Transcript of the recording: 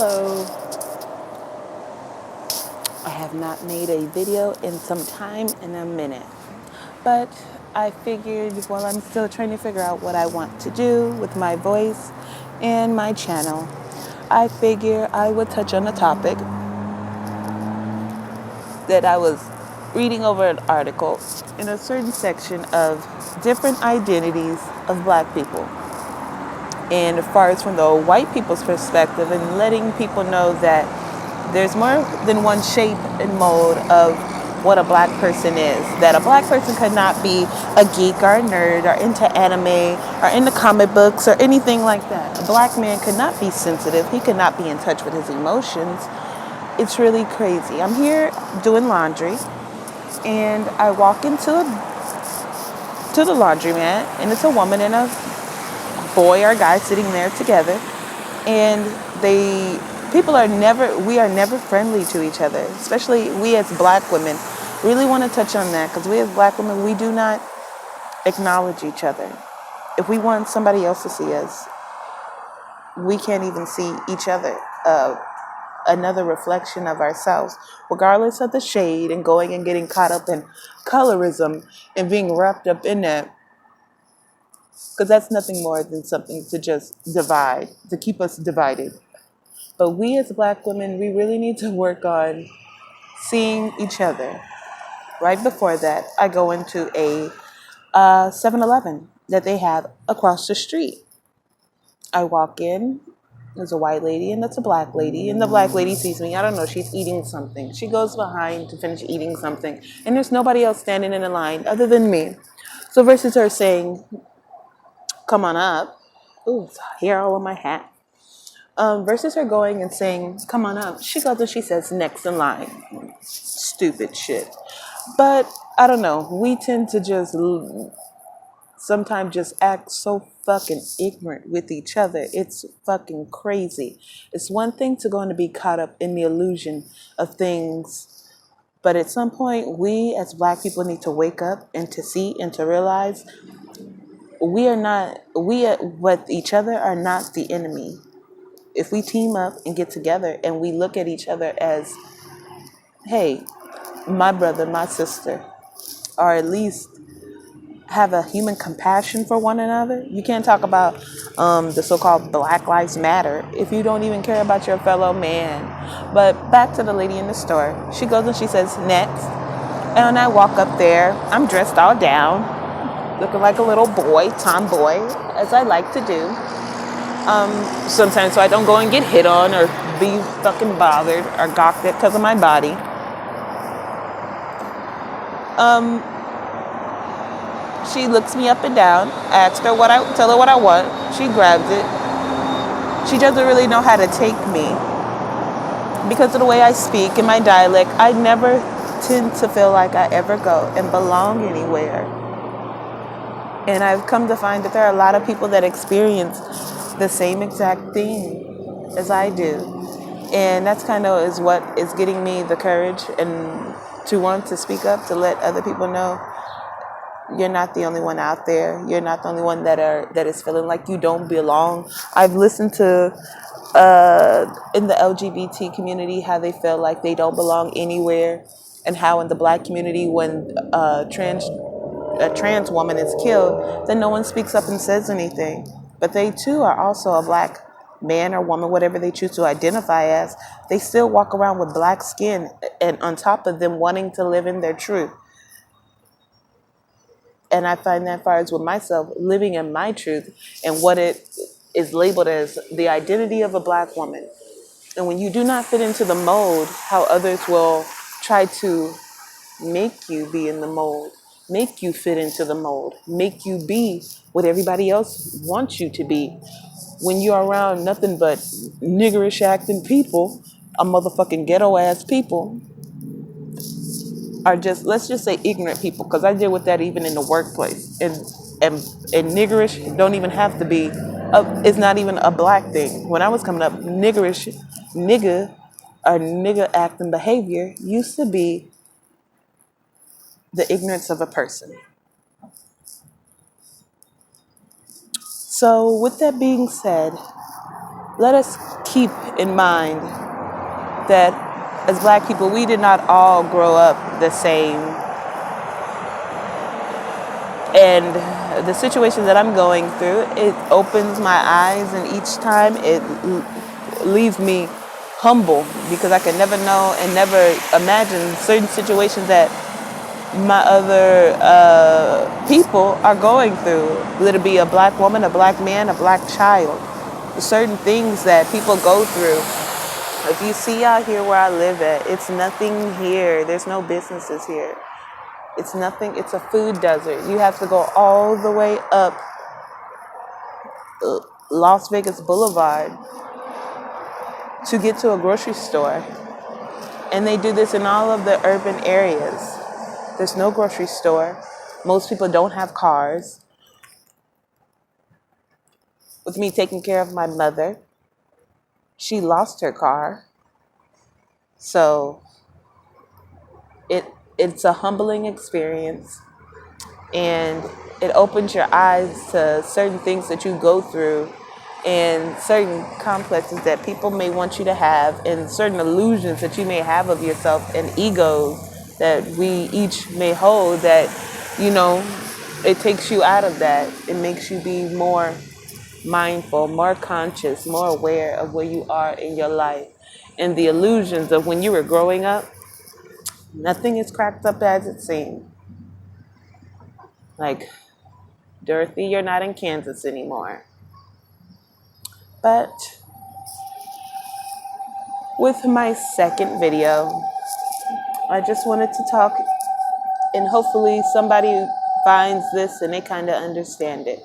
Hello. I have not made a video in some time, in a minute. But I figured while I'm still trying to figure out what I want to do with my voice and my channel, I figure I would touch on a topic that I was reading over an article in a certain section of different identities of black people. And as far as from the white people's perspective, and letting people know that there's more than one shape and mold of what a black person is. That a black person could not be a geek or a nerd or into anime or into comic books or anything like that. A black man could not be sensitive. He could not be in touch with his emotions. It's really crazy. I'm here doing laundry, and I walk into the laundromat, and it's a woman and a boy or guy sitting there together, and we are never friendly to each other, especially we as black women. Really want to touch on that because we as black women, we do not acknowledge each other. If we want somebody else to see us, we can't even see each other, another reflection of ourselves, regardless of the shade, and going and getting caught up in colorism and being wrapped up in that, because that's nothing more than something to just divide, to keep us divided. But we as black women, we really need to work on seeing each other. Right before that, I go into a 7-Eleven that they have across the street. I walk in, there's a white lady and that's a black lady, and the black lady sees me. I don't know, she's eating something. She goes behind to finish eating something, and there's nobody else standing in the line other than me. So versus her saying, come on up, ooh, hair all on my hat. Versus her going and saying, come on up, she goes and she says, next in line. Stupid shit. But I don't know, we tend to just sometimes just act so fucking ignorant with each other. It's fucking crazy. It's one thing to go and to be caught up in the illusion of things, but at some point, we as black people need to wake up and to see and to realize we with each other are not the enemy. If we team up and get together and we look at each other as, hey, my brother, my sister, or at least have a human compassion for one another. You can't talk about the so-called Black Lives Matter if you don't even care about your fellow man. But back to the lady in the store. She goes and she says, next. And I walk up there. I'm dressed all down, looking like a little boy, tomboy, as I like to do. Sometimes so I don't go and get hit on or be fucking bothered or gawked at because of my body. She looks me up and down, asks her tell her what I want. She grabs it. She doesn't really know how to take me because of the way I speak and my dialect. I never tend to feel like I ever go and belong anywhere. And I've come to find that there are a lot of people that experience the same exact thing as I do. And that's kind of is what is getting me the courage and to want to speak up, to let other people know you're not the only one out there. You're not the only one that is feeling like you don't belong. I've listened to in the LGBT community how they feel like they don't belong anywhere, and how in the black community when a trans woman is killed, then no one speaks up and says anything. But they too are also a black man or woman, whatever they choose to identify as. They still walk around with black skin, and on top of them wanting to live in their truth. And I find that far as with myself, living in my truth and what it is labeled as the identity of a black woman. And when you do not fit into the mold, how others will try to make you be in the mold, make you fit into the mold, make you be what everybody else wants you to be. When you're around nothing but niggerish acting people, a motherfucking ghetto ass people, are just, let's just say, ignorant people, because I deal with that even in the workplace. And niggerish don't even have to be it's not even a black thing. When I was coming up, niggerish, nigga or nigga acting behavior used to be the ignorance of a person. So with that being said, let us keep in mind that as Black people, we did not all grow up the same. And the situation that I'm going through, it opens my eyes, and each time it leaves me humble, because I can never know and never imagine certain situations that my other people are going through. Let it be a Black woman, a Black man, a Black child. Certain things that people go through. If you see out here where I live at, it's nothing here. There's no businesses here. It's nothing. It's a food desert. You have to go all the way up Las Vegas Boulevard to get to a grocery store. And they do this in all of the urban areas. There's no grocery store. Most people don't have cars. With me taking care of my mother, she lost her car. So it's a humbling experience, and it opens your eyes to certain things that you go through, and certain complexes that people may want you to have, and certain illusions that you may have of yourself, and egos that we each may hold, that, you know, it takes you out of that. It makes you be more mindful, more conscious, more aware of where you are in your life. And the illusions of when you were growing up, nothing is cracked up as it seemed. Like, Dorothy, you're not in Kansas anymore. But with my second video, I just wanted to talk, and hopefully somebody finds this and they kind of understand it.